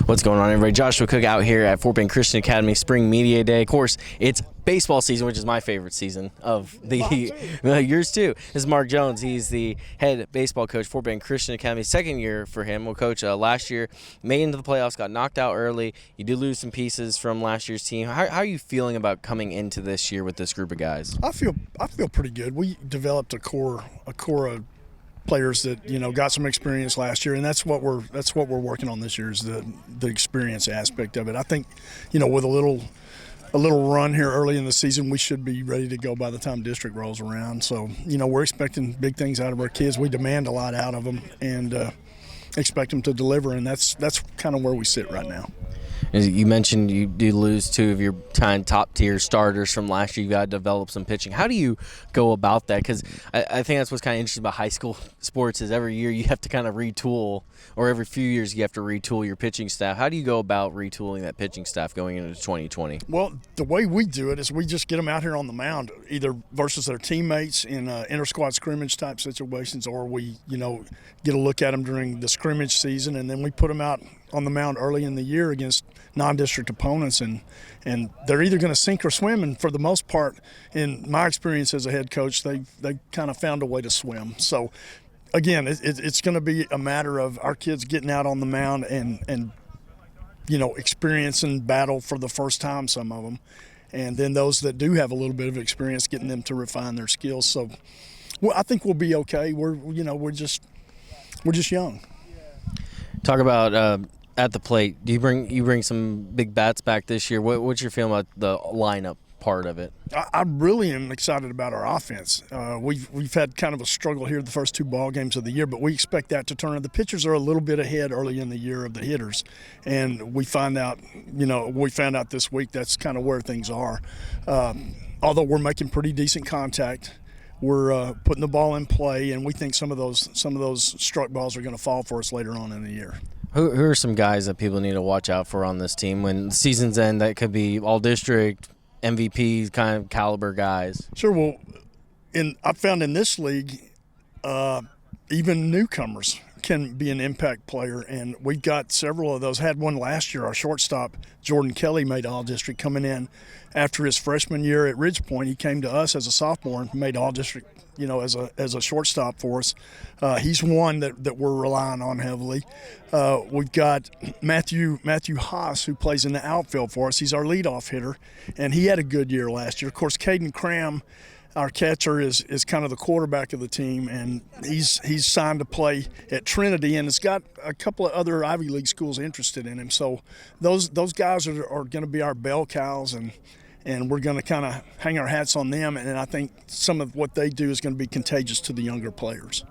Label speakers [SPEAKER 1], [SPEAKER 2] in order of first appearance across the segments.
[SPEAKER 1] What's going on, everybody? Joshua Cook out here at Fort Bend Christian Academy Spring Media Day. Of course, it's baseball season, which is my favorite season of the yours too. This is Mark Jones. He's the head baseball coach, Fort Bend Christian Academy. Second year for him. Well, coach, last year made into the playoffs, got knocked out early. You did lose some pieces from last year's team. How are you feeling about coming into this year with this group of guys?
[SPEAKER 2] I feel pretty good. We developed a core of players that got some experience last year, and that's what we're working on this year is the experience aspect of it. I think with a little run here early in the season, we should be ready to go by the time district rolls around. So we're expecting big things out of our kids. We demand a lot out of them and expect them to deliver, and that's kind of where we sit right now.
[SPEAKER 1] You mentioned you do lose two of your top-tier starters from last year. You got to develop some pitching. How do you go about that? Because I think that's what's kind of interesting about high school sports is every year you have to kind of retool, or every few years you have to retool your pitching staff. How do you go about retooling that pitching staff going into 2020?
[SPEAKER 2] Well, the way we do it is we just get them out here on the mound, either versus their teammates in inter-squad scrimmage type situations, or we get a look at them during the scrimmage season, and then we put them out on the mound early in the year against non-district opponents, and they're either going to sink or swim. And for the most part, in my experience as a head coach, they kind of found a way to swim. So again, it's going to be a matter of our kids getting out on the mound and experiencing battle for the first time, some of them, and then those that do have a little bit of experience, getting them to refine their skills. So I think we'll be okay. We're just young.
[SPEAKER 1] Talk about at the plate. Do you bring some big bats back this year? What's your feeling about the lineup part of it?
[SPEAKER 2] I really am excited about our offense. We've had kind of a struggle here the first two ball games of the year, but we expect that to turn. The pitchers are a little bit ahead early in the year of the hitters, and we found out this week that's kind of where things are. Although we're making pretty decent contact, we're putting the ball in play, and we think some of those struck balls are going to fall for us later on in the year.
[SPEAKER 1] Who are some guys that people need to watch out for on this team when the season's end? That could be all district, MVP kind of caliber guys.
[SPEAKER 2] Sure. Well, I've found in this league, even newcomers can be an impact player, and we've got several of those. Had one last year. Our shortstop, Jordan Kelly, made all-district coming in after his freshman year at Ridge Point. He came to us as a sophomore and made all-district, as a shortstop for us. He's one that we're relying on heavily. We've got Matthew Haas, who plays in the outfield for us. He's our leadoff hitter, and he had a good year last year. Of course, Caden Cram, our catcher, is kind of the quarterback of the team, and he's signed to play at Trinity, and it's got a couple of other Ivy League schools interested in him. So those guys are going to be our bell cows, and we're going to kind of hang our hats on them, and I think some of what they do is going to be contagious to the younger players.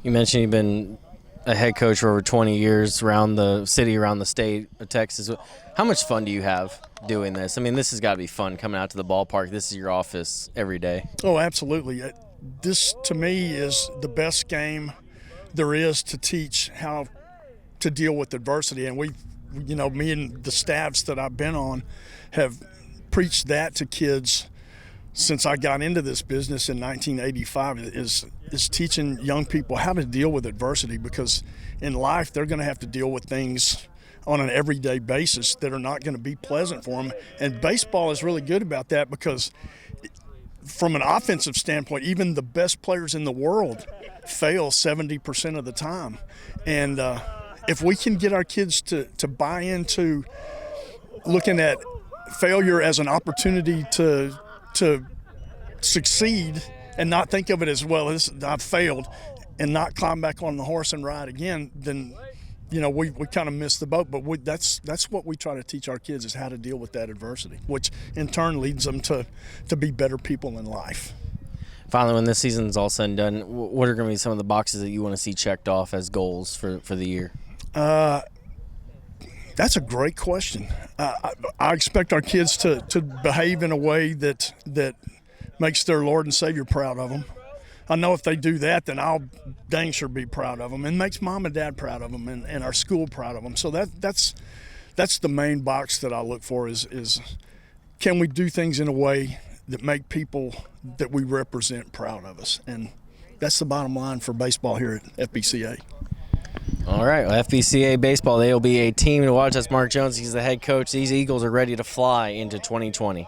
[SPEAKER 1] You mentioned you've been a head coach for over 20 years around the city, around the state of Texas. How much fun do you have doing this? I mean, this has got to be fun coming out to the ballpark. This is your office every day.
[SPEAKER 2] Oh, absolutely. This, to me, is the best game there is to teach how to deal with adversity. And me and the staffs that I've been on have preached that to kids since I got into this business in 1985, is teaching young people how to deal with adversity, because in life they're going to have to deal with things on an everyday basis that are not going to be pleasant for them. And baseball is really good about that, because from an offensive standpoint, even the best players in the world fail 70% of the time. And if we can get our kids to buy into looking at failure as an opportunity to succeed and not think of it as, well, I've failed, and not climb back on the horse and ride again, then we kind of missed the boat. But that's what we try to teach our kids, is how to deal with that adversity, which in turn leads them to be better people in life.
[SPEAKER 1] Finally, when this season's all said and done, what are going to be some of the boxes that you want to see checked off as goals for the year?
[SPEAKER 2] That's a great question. I expect our kids to behave in a way that makes their Lord and Savior proud of them. I know if they do that, then I'll dang sure be proud of them, and makes mom and dad proud of them, and our school proud of them. So that's the main box that I look for is can we do things in a way that make people that we represent proud of us? And that's the bottom line for baseball here at FBCA.
[SPEAKER 1] All right, well, FBCA baseball, they will be a team to watch. That's Mark Jones. He's the head coach. These Eagles are ready to fly into 2020.